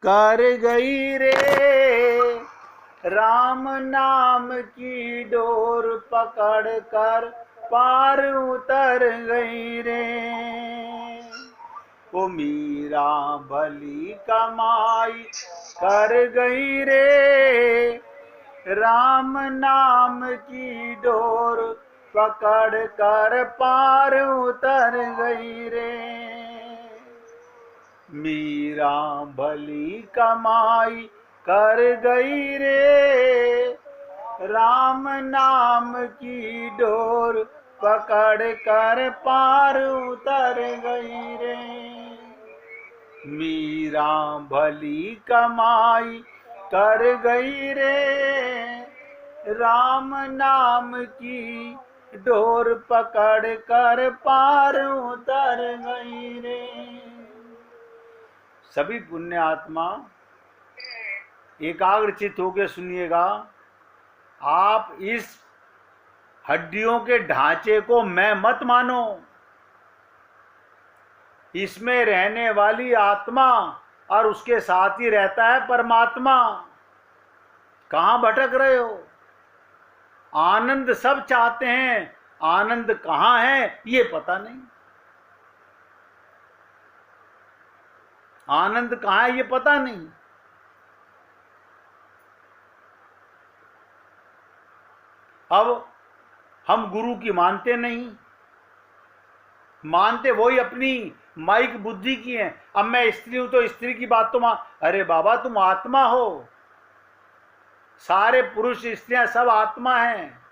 कर गई रे, राम नाम की डोर पकड़ कर पार उतर गई रे। वो मीरा भली कमाई कर गई रे, राम नाम की डोर पकड़ कर पार उतर गई रे। मीरा भली कमाई कर गई रे, राम नाम की डोर पकड़ कर पार उतर गई रे। मीरा भली कमाई कर गई रे, राम नाम की डोर पकड़ कर पार उतर गई रे। सभी पुण्य आत्मा एकाग्रचित होकर सुनिएगा। आप इस हड्डियों के ढांचे को मैं मत मानो। इसमें रहने वाली आत्मा और उसके साथ ही रहता है परमात्मा। कहां भटक रहे हो? आनंद सब चाहते हैं, आनंद कहां है ये पता नहीं। आनंद कहां है ये पता नहीं। अब हम गुरु की मानते नहीं, मानते वही अपनी माइक बुद्धि की है। अब मैं स्त्री हूं तो स्त्री की बात तो मान। अरे बाबा तुम आत्मा हो, सारे पुरुष स्त्रियां सब आत्मा हैं,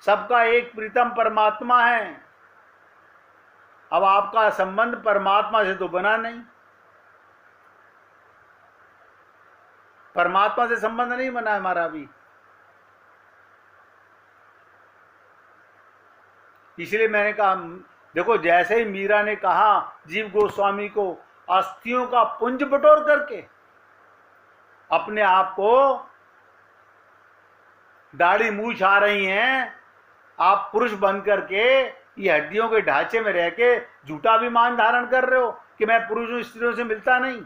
सबका एक प्रीतम परमात्मा है। अब आपका संबंध परमात्मा से तो बना नहीं, परमात्मा से संबंध नहीं बना हमारा अभी। इसलिए मैंने कहा, देखो जैसे ही मीरा ने कहा जीव गोस्वामी को, अस्थियों का पुंज बटोर करके अपने आप को, दाढ़ी मूछ आ रही हैं, आप पुरुष बन करके ये हड्डियों के ढांचे में रह के झूठा अभिमान धारण कर रहे हो कि मैं पुरुष हूं, स्त्रियों से मिलता नहीं।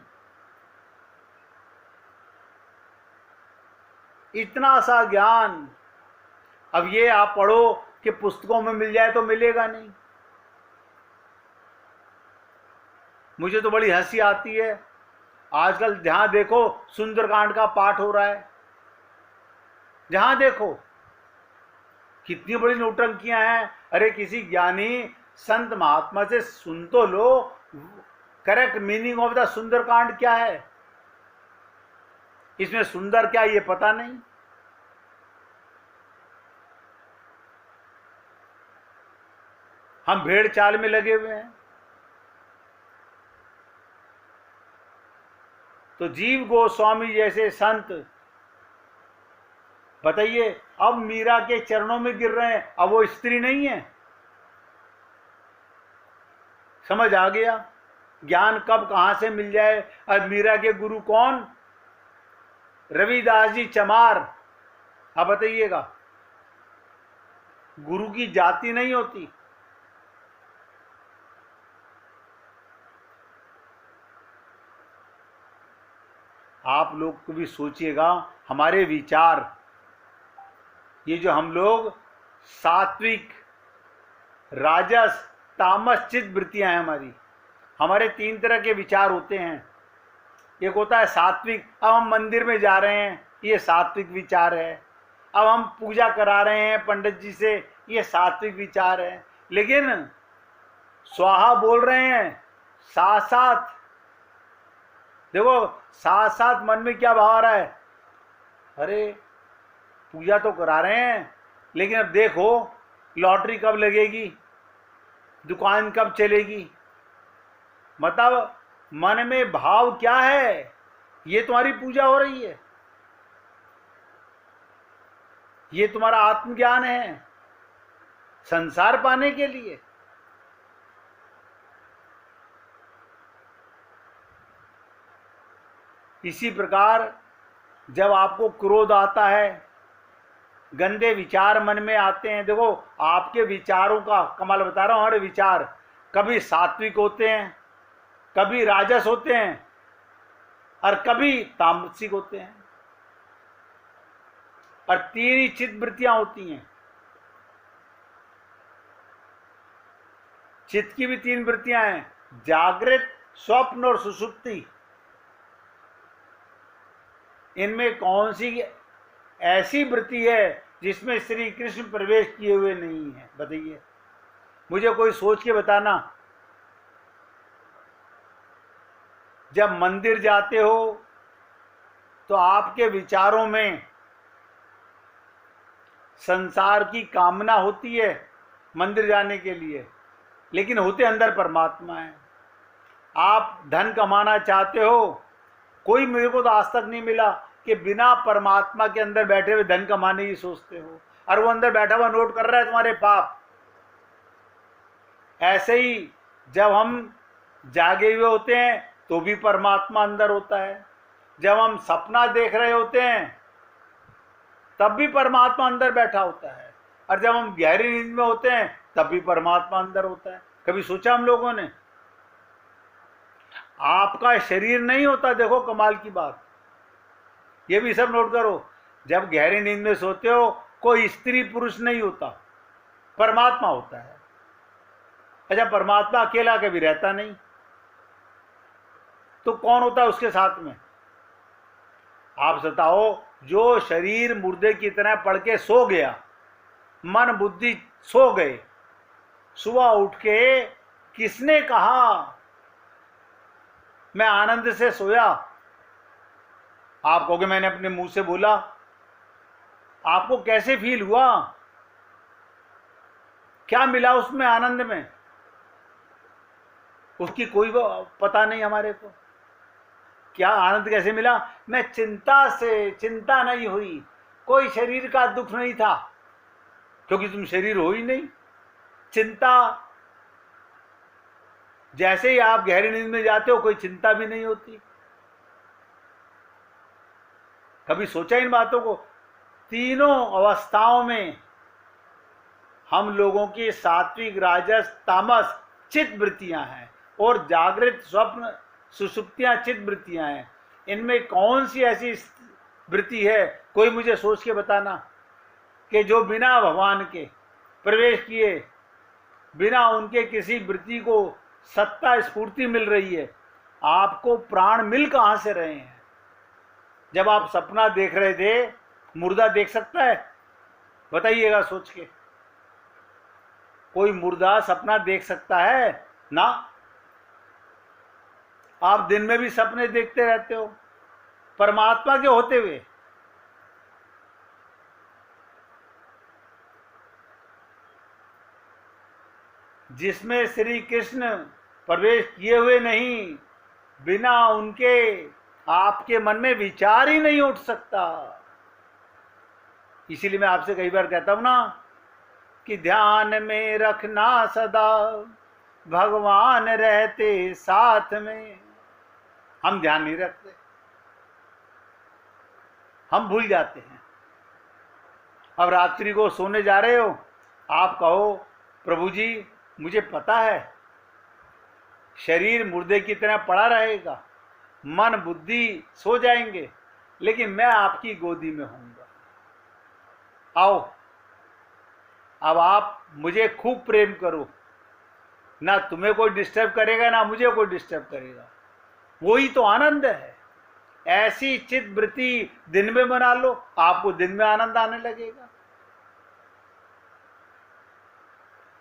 इतना सा ज्ञान अब ये आप पढ़ो कि पुस्तकों में मिल जाए तो मिलेगा नहीं। मुझे तो बड़ी हंसी आती है, आजकल जहां देखो सुंदरकांड का पाठ हो रहा है, जहां देखो कितनी बड़ी नौटंकियां हैं। अरे किसी ज्ञानी संत महात्मा से सुन तो लो, correct meaning of the Sundarkand क्या है, इसमें सुंदर क्या ये पता नहीं। हम भेड़ चाल में लगे हुए हैं। तो जीव गोस्वामी जैसे संत, बताइए, अब मीरा के चरणों में गिर रहे हैं। अब वो स्त्री नहीं है। समझ आ गया ज्ञान कब कहां से मिल जाए। अब मीरा के गुरु कौन? रविदास जी चमार। अब बताइएगा, गुरु की जाति नहीं होती। आप लोग को भी सोचिएगा, हमारे विचार, ये जो हम लोग सात्विक, राजस, तामस चित्त वृत्तियां हैं हमारे 3 तरह के विचार होते हैं। एक होता है सात्विक, अब हम मंदिर में जा रहे हैं, ये सात्विक विचार है। अब हम पूजा करा रहे हैं पंडित जी से, ये सात्विक विचार है। लेकिन स्वाहा बोल रहे हैं साथ साथ, देखो साथ साथ मन में क्या भाव आ रहा है? अरे पूजा तो करा रहे हैं, लेकिन अब देखो लॉटरी कब लगेगी, दुकान कब चलेगी। मतलब मन में भाव क्या है? ये तुम्हारी पूजा हो रही है, ये तुम्हारा आत्मज्ञान है संसार पाने के लिए। इसी प्रकार जब आपको क्रोध आता है, गंदे विचार मन में आते हैं, देखो आपके विचारों का कमाल बता रहा हूं, हमारे विचार कभी सात्विक होते हैं, कभी राजस होते हैं, और कभी तामसिक होते हैं। और 3 ही चित्त वृत्तियां होती हैं। चित्त की भी 3 वृत्तियां हैं, जागृत, स्वप्न और सुषुप्ति। इनमें कौन सी ऐसी वृत्ति है जिसमें श्री कृष्ण प्रवेश किए हुए नहीं है? बताइए, मुझे कोई सोच के बताना। जब मंदिर जाते हो तो आपके विचारों में संसार की कामना होती है मंदिर जाने के लिए, लेकिन होते अंदर परमात्मा है। आप धन कमाना चाहते हो, कोई मेरे को तो आज तक नहीं मिला कि बिना परमात्मा के अंदर बैठे हुए धन कमाने की सोचते हो, और वो अंदर बैठा हुआ नोट कर रहा है तुम्हारे पाप। ऐसे ही जब हम जागे हुए होते हैं तो भी परमात्मा अंदर होता है, जब हम सपना देख रहे होते हैं तब भी परमात्मा अंदर बैठा होता है, और जब हम गहरी नींद में होते हैं तब भी परमात्मा अंदर होता है। कभी सोचा हम लोगों ने? आपका शरीर नहीं होता। देखो कमाल की बात, ये भी सब नोट करो। जब गहरी नींद में सोते हो कोई स्त्री पुरुष नहीं होता, परमात्मा होता है। अच्छा, परमात्मा अकेला कभी रहता नहीं, तो कौन होता है उसके साथ में? आप बताओ, जो शरीर मुर्दे की तरह पड़ के सो गया, मन बुद्धि सो गए, सुबह उठ के किसने कहा मैं आनंद से सोया? आप कहोगे मैंने अपने मुंह से बोला। आपको कैसे फील हुआ? क्या मिला उसमें आनंद में? उसकी कोई पता नहीं हमारे को। क्या आनंद कैसे मिला? मैं चिंता नहीं हुई, कोई शरीर का दुख नहीं था, क्योंकि तुम शरीर हो ही नहीं। चिंता, जैसे ही आप गहरी नींद में जाते हो कोई चिंता भी नहीं होती। कभी सोचा इन बातों को? तीनों अवस्थाओं में हम लोगों की सात्विक, राजस, तामस चित्त वृत्तियां हैं, और जागृत, स्वप्न, सुषुप्तियां चित्त वृत्तियां हैं। इनमें कौन सी ऐसी वृत्ति है, कोई मुझे सोच के बताना, कि जो बिना भगवान के प्रवेश किए, बिना उनके किसी वृत्ति को सत्ता स्फूर्ति मिल रही है। आपको प्राण मिल कहां से रहे हैं? जब आप सपना देख रहे थे, मुर्दा देख सकता है? बताइएगा सोच के। कोई मुर्दा सपना देख सकता है ना? आप दिन में भी सपने देखते रहते हो परमात्मा के होते हुए। जिसमें श्री कृष्ण प्रवेश किए हुए नहीं, बिना उनके आपके मन में विचार ही नहीं उठ सकता। इसीलिए मैं आपसे कई बार कहता हूं ना कि ध्यान में रखना सदा, भगवान रहते साथ में। हम ध्यान नहीं रखते, हम भूल जाते हैं। अब रात्रि को सोने जा रहे हो, आप कहो प्रभु जी मुझे पता है शरीर मुर्दे की तरह पड़ा रहेगा, मन बुद्धि सो जाएंगे, लेकिन मैं आपकी गोदी में होऊंगा। आओ, अब आप मुझे खूब प्रेम करो, ना तुम्हें कोई डिस्टर्ब करेगा ना मुझे कोई डिस्टर्ब करेगा। वही तो आनंद है। ऐसी चित्त वृत्ति दिन में बना लो, आपको दिन में आनंद आने लगेगा।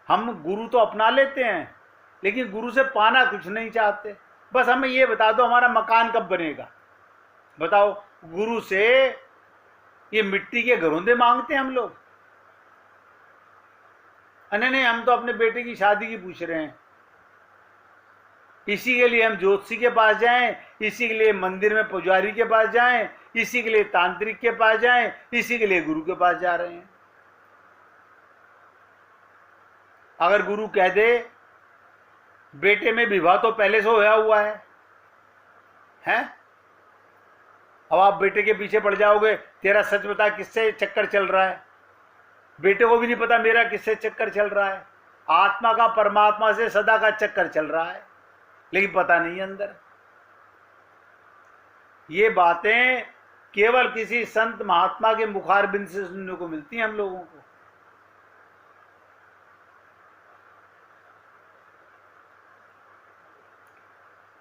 हम गुरु तो अपना लेते हैं, लेकिन गुरु से पाना कुछ नहीं चाहते। बस हमें ये बता दो हमारा मकान कब बनेगा। बताओ, गुरु से ये मिट्टी के घरौंदे मांगते हैं हम लोग? नहीं, हम तो अपने बेटे की शादी की पूछ रहे हैं। इसी के लिए हम ज्योतिषी के पास जाएं, इसी के लिए मंदिर में पुजारी के पास जाएं, इसी के लिए तांत्रिक के पास जाएं, इसी के लिए गुरु के पास जा रहे हैं। अगर गुरु कह दे बेटे में विवाह तो पहले से होया हुआ है, अब आप बेटे के पीछे पड़ जाओगे, तेरा सच बता किससे चक्कर चल रहा है। बेटे को भी नहीं पता मेरा किससे चक्कर चल रहा है। आत्मा का परमात्मा से सदा का चक्कर चल रहा है, लेकिन पता नहीं अंदर। ये बातें केवल किसी संत महात्मा के मुखारबिंद से सुनने को मिलती हैं हम लोगों को।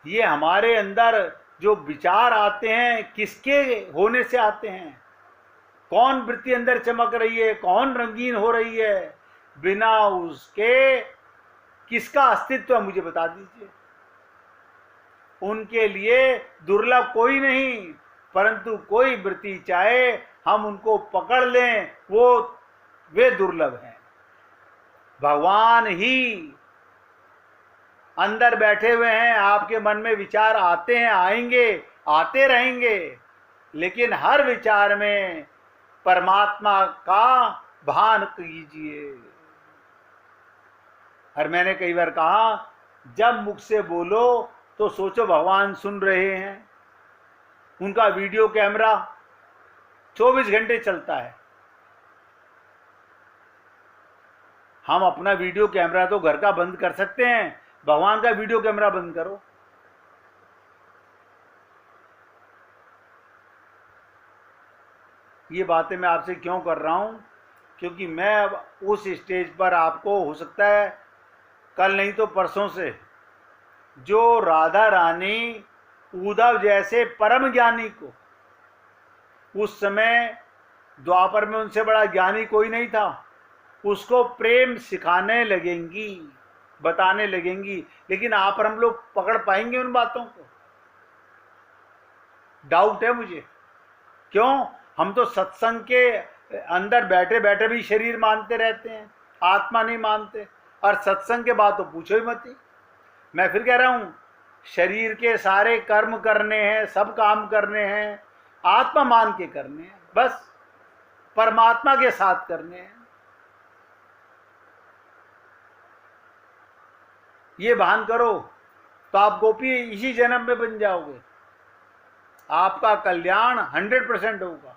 ये हमारे अंदर जो विचार आते हैं किसके होने से आते हैं? कौन वृत्ति अंदर चमक रही है, कौन रंगीन हो रही है, बिना उसके किसका अस्तित्व है मुझे बता दीजिए। उनके लिए दुर्लभ कोई नहीं, परंतु कोई वृत्ति चाहे हम उनको पकड़ लें वे दुर्लभ हैं। भगवान ही अंदर बैठे हुए हैं, आपके मन में विचार आते हैं, आएंगे, आते रहेंगे, लेकिन हर विचार में परमात्मा का भान कीजिए। और मैंने कई बार कहा, जब मुख से बोलो तो सोचो भगवान सुन रहे हैं। उनका वीडियो कैमरा 24 घंटे चलता है। हम अपना वीडियो कैमरा तो घर का बंद कर सकते हैं, भगवान का वीडियो कैमरा बंद करो। ये बातें मैं आपसे क्यों कर रहा हूं? क्योंकि मैं अब उस स्टेज पर आपको हो सकता है कल नहीं तो परसों से, जो राधा रानी उद्धव जैसे परम ज्ञानी को, उस समय द्वापर में उनसे बड़ा ज्ञानी कोई नहीं था, उसको प्रेम सिखाने लगेंगी, बताने लगेंगी। लेकिन आप और हम लोग पकड़ पाएंगे उन बातों को? डाउट है मुझे। क्यों? हम तो सत्संग के अंदर बैठे बैठे भी शरीर मानते रहते हैं, आत्मा नहीं मानते। और सत्संग के बाद तो पूछो ही मत ही। मैं फिर कह रहा हूं, शरीर के सारे कर्म करने हैं, सब काम करने हैं, आत्मा मान के करने हैं, बस परमात्मा के साथ करने हैं। ये भान करो तो आप गोपी इसी जन्म में बन जाओगे, आपका कल्याण 100% होगा।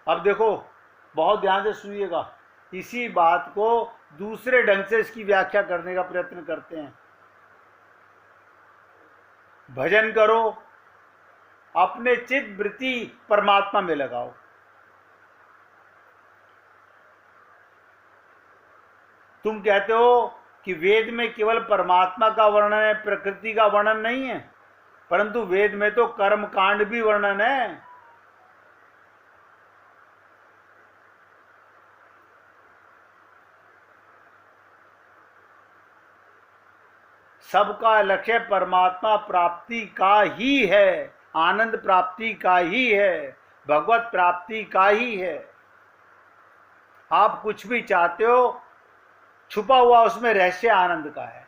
अब देखो, बहुत ध्यान से सुनिएगा, इसी बात को दूसरे ढंग से इसकी व्याख्या करने का प्रयत्न करते हैं। भजन करो, अपने चित्त वृत्ति परमात्मा में लगाओ। तुम कहते हो कि वेद में केवल परमात्मा का वर्णन है, प्रकृति का वर्णन नहीं है, परंतु वेद में तो कर्म कांड भी वर्णन है। सबका लक्ष्य परमात्मा प्राप्ति का ही है, आनंद प्राप्ति का ही है, भगवत प्राप्ति का ही है। आप कुछ भी चाहते हो, छुपा हुआ उसमें रहस्य आनंद का है।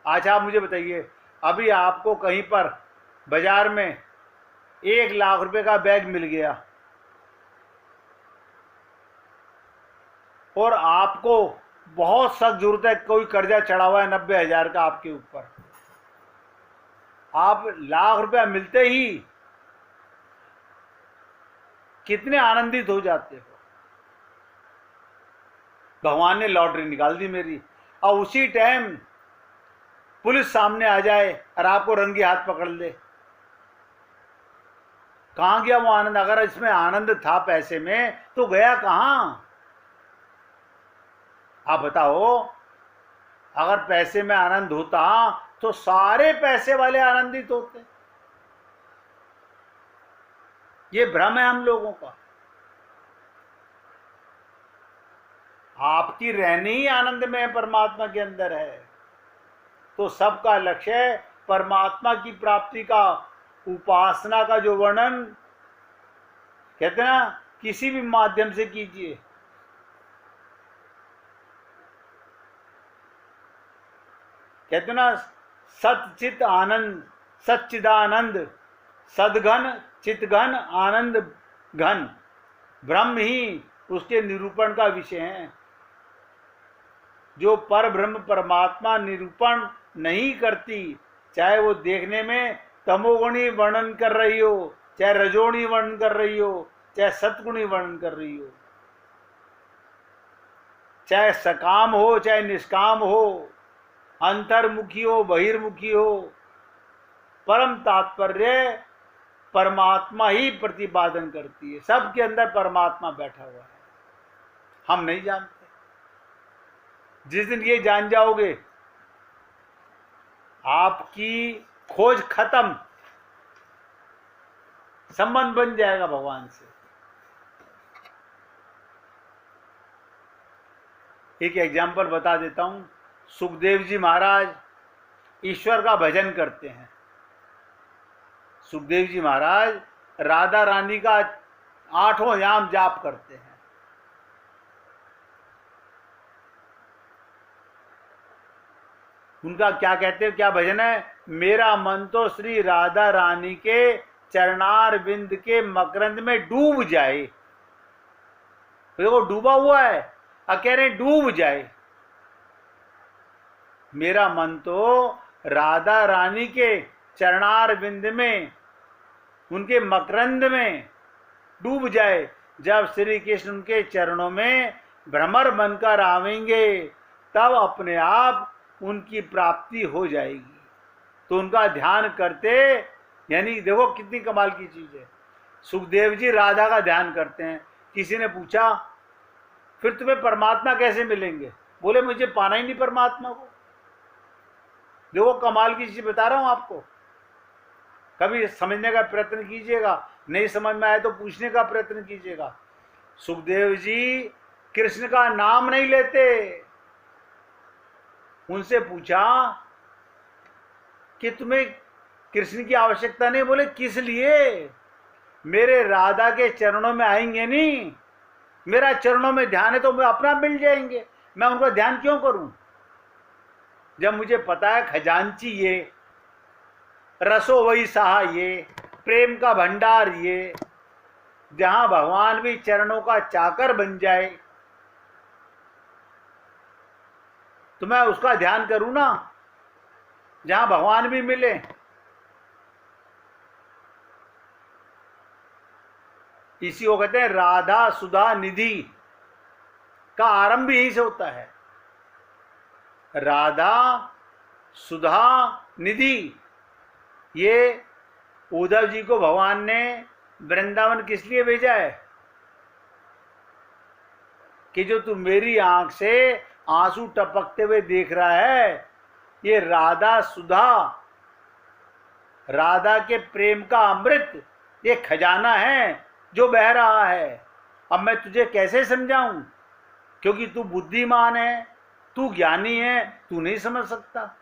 आज आप मुझे बताइए, अभी आपको कहीं पर बाजार में 1 लाख रुपए का बैग मिल गया और आपको बहुत सख्त जरूरत है, कोई कर्जा चढ़ा हुआ है 90,000 का आपके ऊपर, आप 1 लाख रुपया मिलते ही कितने आनंदित हो जाते हो। भगवान ने लॉटरी निकाल दी मेरी, और उसी टाइम पुलिस सामने आ जाए और आपको रंगे हाथ पकड़ ले, कहां गया वो आनंद? अगर इसमें आनंद था पैसे में तो गया कहां? आप बताओ, अगर पैसे में आनंद होता तो सारे पैसे वाले आनंदित होते। ये भ्रम है हम लोगों का। आपकी रहनी ही आनंद में है, परमात्मा के अंदर है। तो सबका लक्ष्य परमात्मा की प्राप्ति का, उपासना का जो वर्णन कहते हैं ना, किसी भी माध्यम से कीजिए। कहते ना, सच्चित आनंद, सच्चिदानंद, सदघन चितघन आनंद घन, ब्रह्म ही उसके निरूपण का विषय है। जो पर ब्रह्म परमात्मा निरूपण नहीं करती, चाहे वो देखने में तमोगुणी वर्णन कर रही हो, चाहे रजोगुणी वर्णन कर रही हो, चाहे सतगुणी वर्णन कर रही हो, चाहे सकाम हो चाहे निष्काम हो, अंतर्मुखी हो बहिर्मुखी हो, परम तात्पर्य परमात्मा ही प्रतिपादन करती है। सबके अंदर परमात्मा बैठा हुआ है, हम नहीं जानते। जिस दिन ये जान जाओगे आपकी खोज खत्म, संबंध बन जाएगा भगवान से। एक एग्जाम्पल बता देता हूं। सुखदेव जी महाराज ईश्वर का भजन करते हैं। सुखदेव जी महाराज राधा रानी का 8 याम जाप करते हैं। उनका क्या कहते हैं, क्या भजन है? मेरा मन तो श्री राधा रानी के चरणार बिंद के मकरंद में डूब जाए। देखो डूबा हुआ है, कह रहे डूब जाए। मेरा मन तो राधा रानी के चरणार बिंद में, उनके मकरंद में डूब जाए। जब श्री कृष्ण उनके चरणों में भ्रमर बनकर आवेंगे तब अपने आप उनकी प्राप्ति हो जाएगी। तो उनका ध्यान करते, यानी देखो कितनी कमाल की चीज है। सुखदेव जी राधा का ध्यान करते हैं। किसी ने पूछा फिर तुम्हें परमात्मा कैसे मिलेंगे? बोले मुझे पाना ही नहीं परमात्मा को। देखो कमाल की चीज बता रहा हूं आपको, कभी समझने का प्रयत्न कीजिएगा, नहीं समझ में आए तो पूछने का प्रयत्न कीजिएगा। सुखदेव जी कृष्ण का नाम नहीं लेते। उनसे पूछा कि तुम्हें कृष्ण की आवश्यकता नहीं? बोले किस लिए? मेरे राधा के चरणों में आएंगे नहीं, मेरा चरणों में ध्यान है तो मैं अपना मिल जाएंगे, मैं उनका ध्यान क्यों करूं? जब मुझे पता है खजांची ये, रसो वही सहा ये, प्रेम का भंडार ये, जहां भगवान भी चरणों का चाकर बन जाए तो मैं उसका ध्यान करूं ना, जहां भगवान भी मिले। इसी को कहते हैं राधा सुधा निधि का आरंभ यहीं से होता है। राधा सुधा निधि, ये उद्धव जी को भगवान ने वृंदावन किस लिए भेजा है? कि जो तू मेरी आंख से आंसू टपकते हुए देख रहा है, ये राधा सुधा, राधा के प्रेम का अमृत, ये खजाना है जो बह रहा है। अब मैं तुझे कैसे समझाऊं, क्योंकि तू बुद्धिमान है, तू ज्ञानी है, तू नहीं समझ सकता।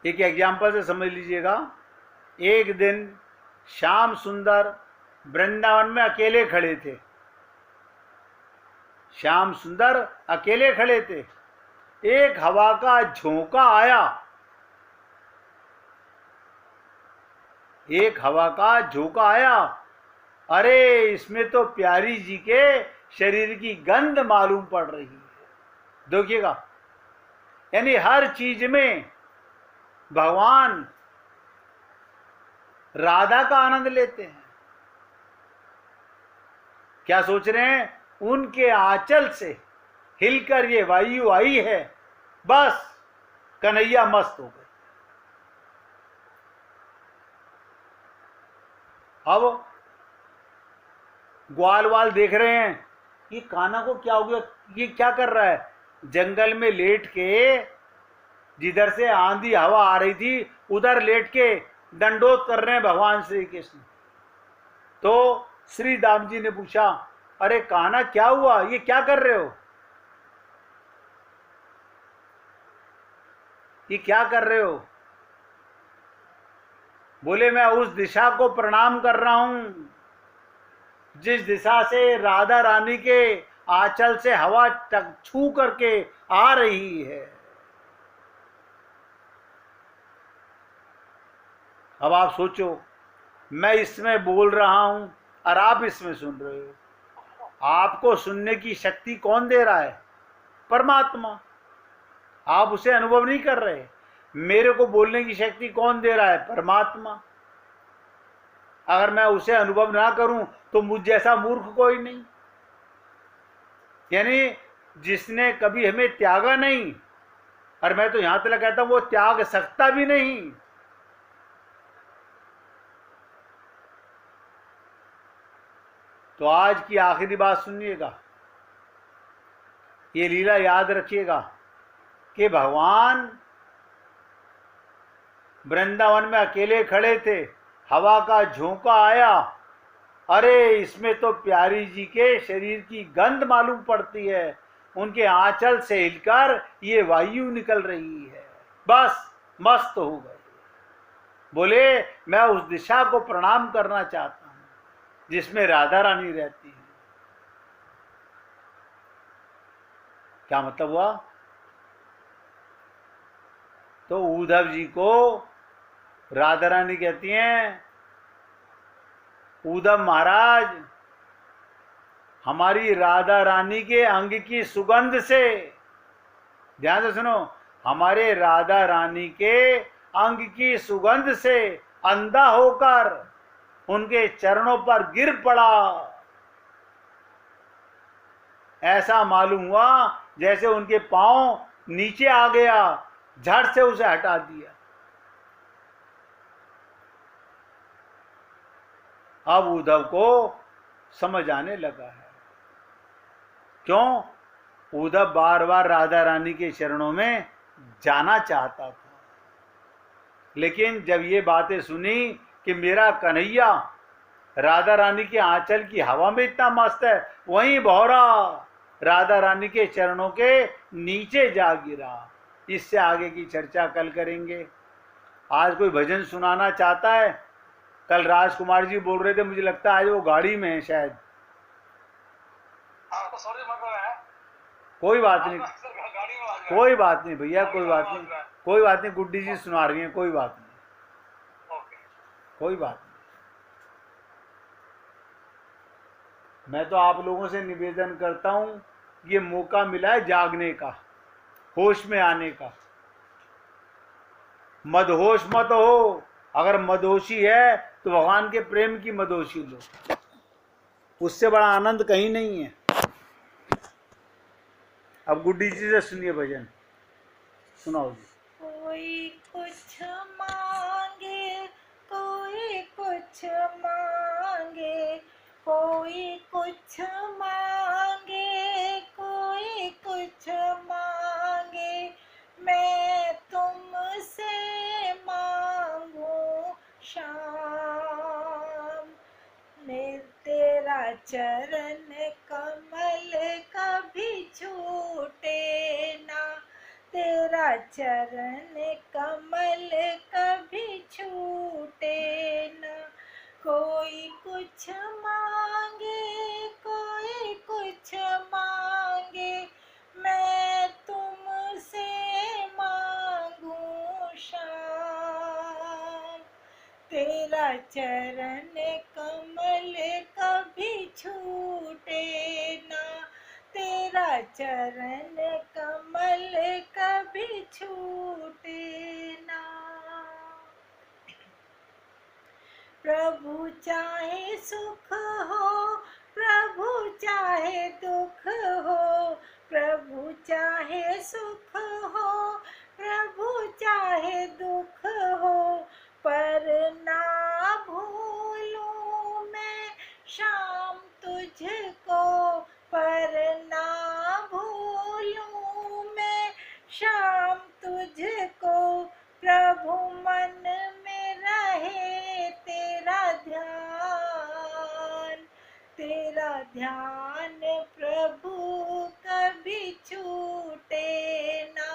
एक एग्जाम्पल से समझ लीजिएगा। एक दिन श्याम सुंदर वृंदावन में अकेले खड़े थे। श्याम सुंदर अकेले खड़े थे। एक हवा का झोंका आया, एक हवा का झोंका आया। अरे इसमें तो प्यारी जी के शरीर की गंध मालूम पड़ रही है। देखिएगा, यानी हर चीज में भगवान राधा का आनंद लेते हैं। क्या सोच रहे हैं? उनके आंचल से हिलकर ये वायु आई है, बस कन्हैया मस्त हो गए। अब ग्वाल वाल देख रहे हैं, ये कान्हा को क्या हो गया, ये क्या कर रहा है? जंगल में लेट के, जिधर से आंधी हवा आ रही थी उधर लेट के दंडोत कर रहे हैं भगवान श्री कृष्ण। तो श्री दाम जी ने पूछा, अरे कान्हा क्या हुआ, ये क्या कर रहे हो, ये क्या कर रहे हो? बोले मैं उस दिशा को प्रणाम कर रहा हूं जिस दिशा से राधा रानी के आंचल से हवा छू करके आ रही है। अब आप सोचो, मैं इसमें बोल रहा हूं और आप इसमें सुन रहे हो। आपको सुनने की शक्ति कौन दे रहा है? परमात्मा। आप उसे अनुभव नहीं कर रहे। मेरे को बोलने की शक्ति कौन दे रहा है? परमात्मा। अगर मैं उसे अनुभव ना करूं तो मुझ जैसा मूर्ख कोई नहीं। यानी जिसने कभी हमें त्यागा नहीं, और मैं तो यहां तक कहता हूं वो त्याग सकता भी नहीं। तो आज की आखिरी बात सुनिएगा, ये लीला याद रखिएगा कि भगवान वृंदावन में अकेले खड़े थे, हवा का झोंका आया, अरे इसमें तो प्यारी जी के शरीर की गंध मालूम पड़ती है, उनके आंचल से हिलकर ये वायु निकल रही है, बस मस्त हो गए। बोले मैं उस दिशा को प्रणाम करना चाहता हूं जिसमें राधा रानी रहती है। क्या मतलब हुआ? तो उद्धव जी को राधा रानी कहती हैं, उद्धव महाराज हमारी राधा रानी के अंग की सुगंध से, ध्यान से सुनो, हमारे राधा रानी के अंग की सुगंध से अंधा होकर उनके चरणों पर गिर पड़ा। ऐसा मालूम हुआ जैसे उनके पांव नीचे आ गया, झट से उसे हटा दिया। अब उद्धव को समझ आने लगा है। क्यों? उद्धव बार बार राधा रानी के चरणों में जाना चाहता था, लेकिन जब ये बातें सुनी कि मेरा कन्हैया राधा रानी के आंचल की हवा में इतना मस्त है, वहीं भौरा राधा रानी के चरणों के नीचे जा गिरा। इससे आगे की चर्चा कल करेंगे। आज कोई भजन सुनाना चाहता है? कल राजकुमार जी बोल रहे थे, मुझे लगता है आज वो गाड़ी में है शायद। कोई बात नहीं, कोई बात नहीं भैया, कोई बात नहीं, कोई बात नहीं, गुड्डी जी सुना रही हैं, कोई बात नहीं, कोई बात नहीं। मैं तो आप लोगों से निवेदन करता हूं, ये मौका मिला है जागने का, होश में आने का। मदहोश मत हो, अगर मदहोशी है तो भगवान के प्रेम की मदहोशी लो, उससे बड़ा आनंद कहीं नहीं है। अब गुड्डी जी से सुनिए भजन, सुनाओ जी। कोई कुछ मांगे, कोई कुछ मांगे, कोई कुछ मांगे, कोई कुछ मांगे, मैं तुमसे मांगू श्याम। मैं तेरा चरण कमल कभी छूटे ना, तेरा चरण कमल कभी छूटे न। कोई कुछ मांगे, कोई कुछ मांगे, मैं तुमसे मांगू श्याम। तेरा चरण कमल कभी छूटे ना, तेरा चरण कमल कभी छूटे ना। प्रभु चाहे सुख हो, प्रभु चाहे दुख हो, प्रभु चाहे सुख हो, प्रभु चाहे दुख हो, पर ना भूलूं मैं श्याम तुझको, पर ना भूलूं मैं श्याम तुझको। प्रभु मन में रहे तेरा ध्यान, तेरा ध्यान प्रभु कभी छूटे ना,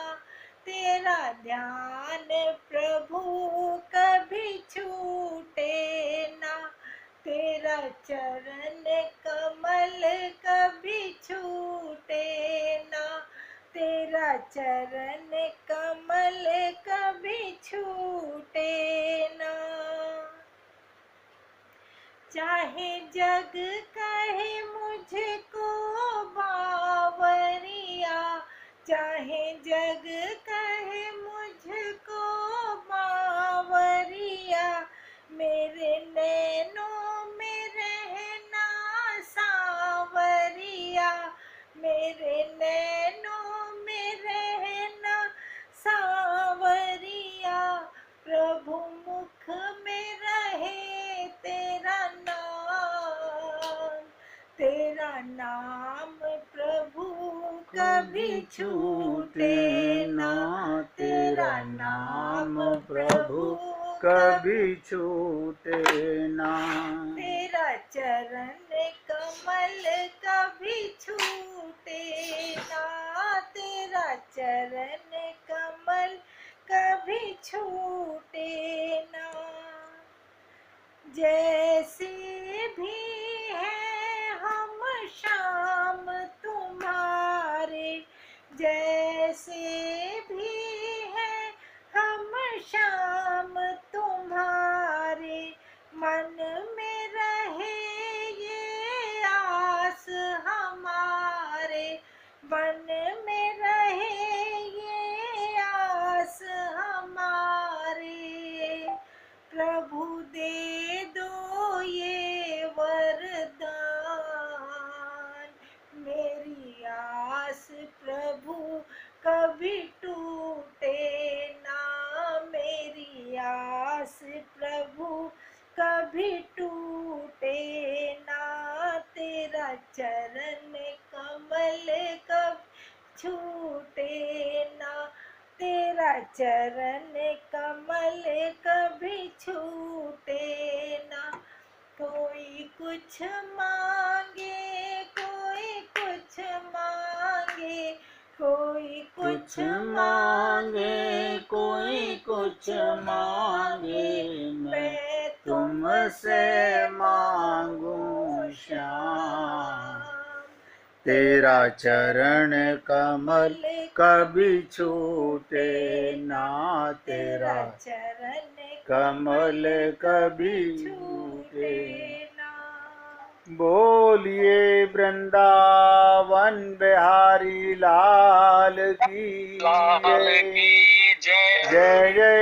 तेरा ध्यान प्रभु कभी छूटे ना, तेरा चरण कमल कभी छूटे ना, तेरा चरण कमल कभी छूटे ना। चाहे जग कहे मुझको बावरिया, चाहे जग कहे मुझको बावरिया, मेरे नैनों में रहना सावरिया, मेरे मेरे नैनों में रहना सांवरिया, प्रभु मुख में रहे तेरा नाम प्रभु कभी छूटे ना, तेरा नाम प्रभु कभी छूटे ना। तेरा चरण कमल कभी छूटे ना, तेरा चरण कमल कभी छूटे ना। जैसे भी है हम शाम तुम्हारे, जैसे भी है हम शाम तुम्हारे, मन में रहे ये आस हमारे, मन में रहे ये आस हमारे। प्रभु दे दो ये वरदान, मेरी आस प्रभु कभी टूटे ना, मेरी आस प्रभु कभी टूटे ना। तेरा चरण कमल कभी छूटे ना, तेरा चरण कमल कभी छूटे ना। कोई कुछ मांगे, कोई कुछ मांगे, कोई कुछ मांगे, कोई कुछ मांगे, मैं तुमसे मांगू श्याम। तेरा चरण कमल कभी छूटे ना, तेरा चरण कमल कभी छूटे ना। बोलिए वृंदावन बिहारी लाल की जय। जय जय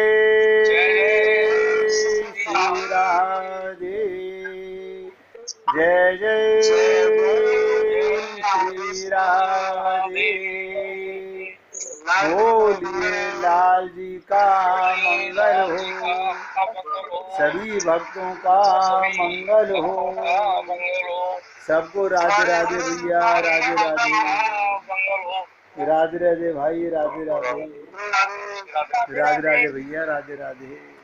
श्री राधे, जय जय श्री राधे। बोलिए लाल जी का मंगल हो, सभी भक्तों का मंगल हो। सबको राधे राधे भैया, राधे राधे, राधे राधे भाई, राधे राधे, राधे राधे भैया, राधे राधे।